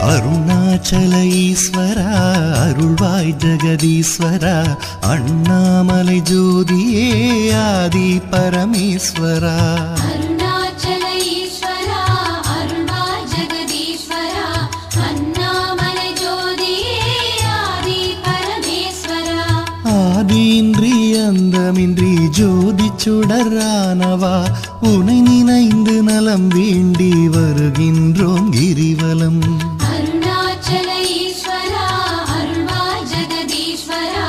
அருணாச்சல ஈஸ்வரா அருள்வாய் ஜெகதீஸ்வரா அண்ணாமலை ஜோதியே ஆதி பரமேஸ்வரா அருணாச்சல ஈஸ்வரா அருள்வாய் ஜெகதீஸ்வரா அண்ணாமலை ஜோதியே ஆதி பரமேஸ்வரா ஆதியின்றி அந்தமின்றி ஜோதி சுடரானவா உனை நினைந்து நலம் வேண்டி வருகின்றோம் கிரிவலம் அருணாச்சல ஈஸ்வரா அருள்வாய் ஜெகதீஸ்வரா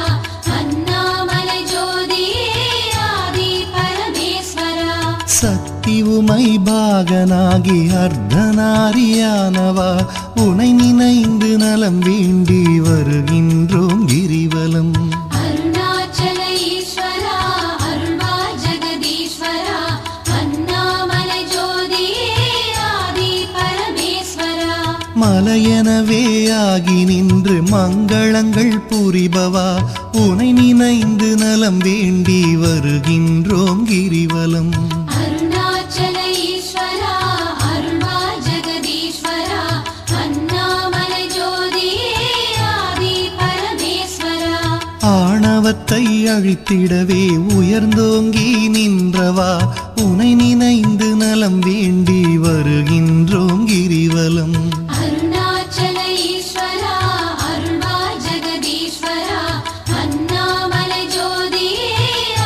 அண்ணாமலை ஜோதியே ஆதி பரமேஸ்வரா சக்தி உமை பாகனாகி அர்த்தநாரியானவா உனை நினைந்து நலம் வேண்டி வருகின்றோம் கிரிவலம் அருணாச்சல ஈஸ்வரா அருள்வாய் ஜெகதீஸ்வரா அண்ணாமலை ஜோதியே ஆதி பரமேஸ்வரா மலையெனவே ஆகி நின்று மங்களங்கள் புரிபவா உனை நினைந்து நலம் வேண்டி வருகின்றோம் கிரிவலம் அருணாச்சல ஈஸ்வரா அருள்வாய் ஜெகதீஸ்வரா அண்ணாமலை ஜோதியே ஆதி பரமேஸ்வரா ஆணவத்தை அழித்திடவே உயர்ந்தோங்கி நின்றவா உனை நினைந்து நலம் வேண்டி வருகின்றோம் கிரிவலம் அருணாச்சல ஈஸ்வரா அருள்வாய் ஜெகதீஸ்வரா அண்ணாமலை ஜோதியே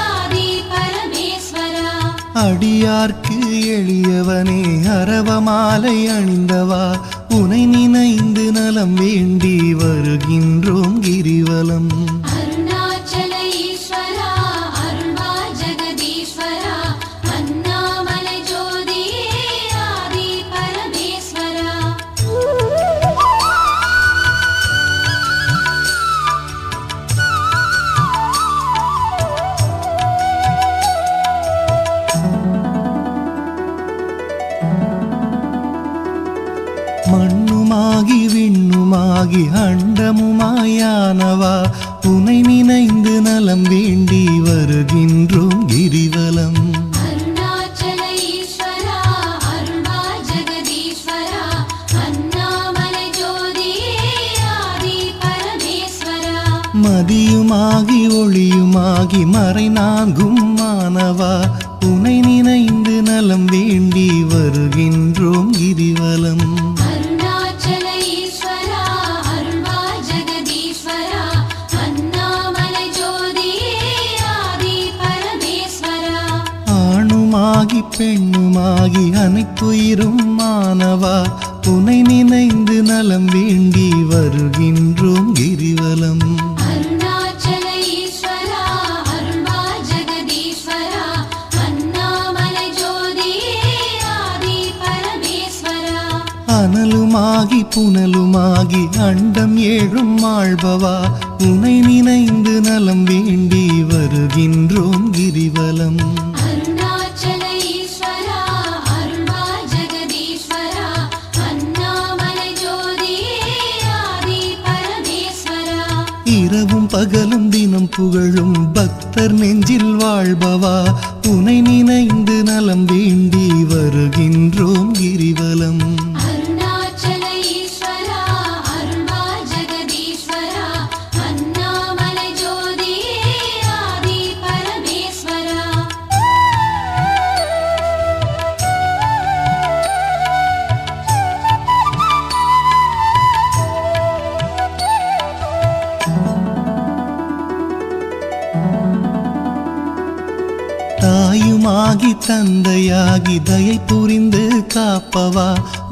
ஆதி பரமேஸ்வரா அடியார்க்கு எளியவனே அரவமாலை அணிந்தவா உனை நினைந்து நலம் வேண்டி வருகின்றோம் கிரிவலம் அருணாச்சல ஈஸ்வரா அருள்வாய் ஜெகதீஸ்வரா அண்ணாமலை ஜோதியே ஆதி பரமேஸ்வரா மண்ணுமாகி விண்ணுமாகி அண்டமுமாயானவா உனை நினைந்து நலம் வேண்டி வருகின்றோம் கிரிவலம் அருணாச்சல ஈஸ்வரா அருள்வாய் ஜெகதீஸ்வரா அண்ணாமலை ஜோதியே ஆதி பரமேஸ்வரா மதியுமாகி ஒளியுமாகி மறைநான்கும் மானவா உனை நினைந்து நலம் வேண்டி வருகின்றோம் கிரிவலம் அருணாச்சல ஈஸ்வரா அருள்வாய் ஜெகதீஸ்வரா அண்ணாமலை ஜோதியே ஆதி பரமேஸ்வரா ஆணுமாகி பெண்ணுமாகி அனைத்துயிரும் மானவா உனை நினைந்து நலம் வேண்டி வருகின்றோம் கிரிவலம் அருணாச்சல ஈஸ்வரா அருள்வாய் ஜெகதீஸ்வரா அண்ணாமலை ஜோதியே ஆதி பரமேஸ்வரா அனலுமாகி புனலுமாகி அண்டம் ஏழும் ஆள்பவா உனை நினைந்து நலம் வேண்டி வருகின்றோம் கிரிவலம் அருணாச்சல ஈஸ்வரா அருள்வாய் ஜெகதீஸ்வரா அண்ணாமலை ஜோதியே ஆதி பரமேஸ்வரா இரவும் பகலும் தினம் புகழும் பக்தர் நெஞ்சில் வாழ்பவா உனை நினைந்து நலம் வேண்டி வருகின்றோம் கிரிவலம் அருணாச்சல ஈஸ்வரா அருள்வாய் ஜெகதீஸ்வரா அண்ணாமலை ஜோதியே ஆதி பரமேஸ்வரா தாயுமாகி தந்தையாகி தயை புரிந்து காப்பவா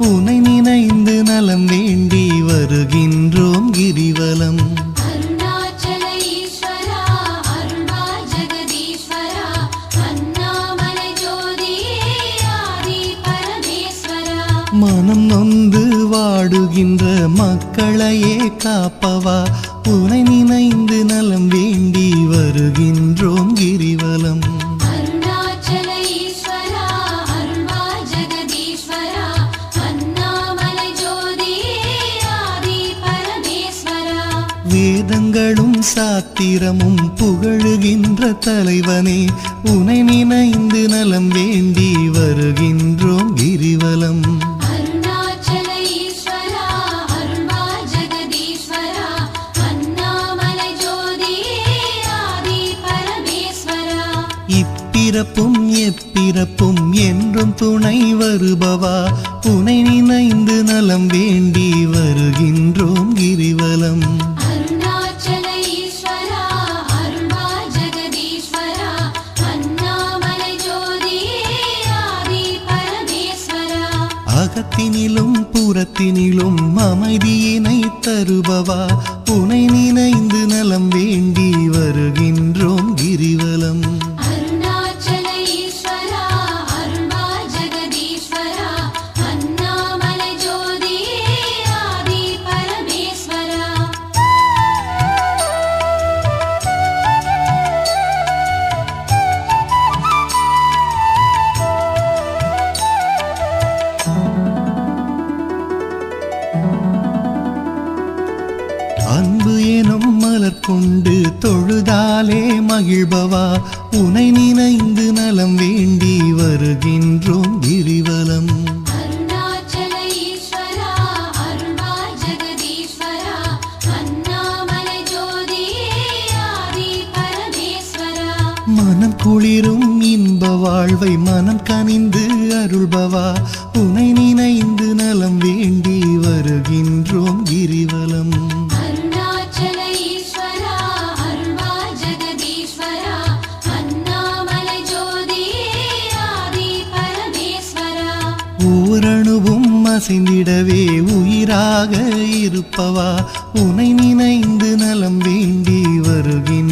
உனை நினைந்து நலம் வேண்டி வருகின்றோம் கிரிவலம் அருணாச்சல ஈஸ்வரா அருள்வாய் ஜெகதீஸ்வரா அண்ணாமலை ஜோதியே ஆதி பரமேஸ்வரா மனம் நொந்து வாடுகின்ற மக்களையே காப்பவா உனை நினைந்து நலம் வேண்டி வருகின்றோம் கிரிவலம் அருணாச்சல ஈஸ்வரா அருள்வாய் ஜெகதீஸ்வரா அண்ணாமலை ஜோதியே ஆதி பரமேஸ்வரா வேதங்களும் சாத்திரமும் புகழுகின்ற தலைவனே உனை நினைந்து நலம் வேண்டி வருகின்றோம் கிரிவலம் அருணாச்சல ஈஸ்வரா அருள்வாய் இப்பிறப்பும் எப்பிறப்பும் என்றும் துணை வருபவா உனை நினைந்து நலம் வேண்டி வருகின்றோம் கிரிவலம். அருணாச்சல ஈஸ்வரா அருள்வா ஜெகதீஸ்வரா அண்ணாமலை ஜோதியே ஆதி பரமேஸ்வரா. அகத்தினிலும் புறத்தினிலும் அமைதியினை தருபவா உனை நினைந்து நலம் வேண்டி வருகின்றோம் கிரிவலம். அருணாச்சல ஈஸ்வரா அருள்வா ஜெகதீஸ்வரா அண்ணாமலை ஜோதியே ஆதி பரமேஸ்வரா. அன்பு எனும் மலர் கொண்டு தொழுதாலே மகிழ்பவா உனை நினைந்து நலம் வேண்டி வருகின்றோம் கிரிவலம். அருணாச்சல ஈஸ்வரா அருள்வா ஜெகதீஸ்வரா அண்ணாமலை ஜோதியே ஆதி பரமேஸ்வரா. மனம் குளிரும் இன்ப வாழ்வை மனம் கனிந்து அருள்பவா உனை நினைந்து நலம் வேண்டி வருகின்றோம் கிரிவலம். அருணாச்சல ஈஸ்வரா அருள்வா ஜெகதீஸ்வரா அண்ணாமலை ஜோதியே ஆதி பரமேஸ்வரா. ஓரணுவும் அசைந்திடவே உயிராக இருப்பவா உனை நினைந்து நலம் வேண்டி வருகின்றோம்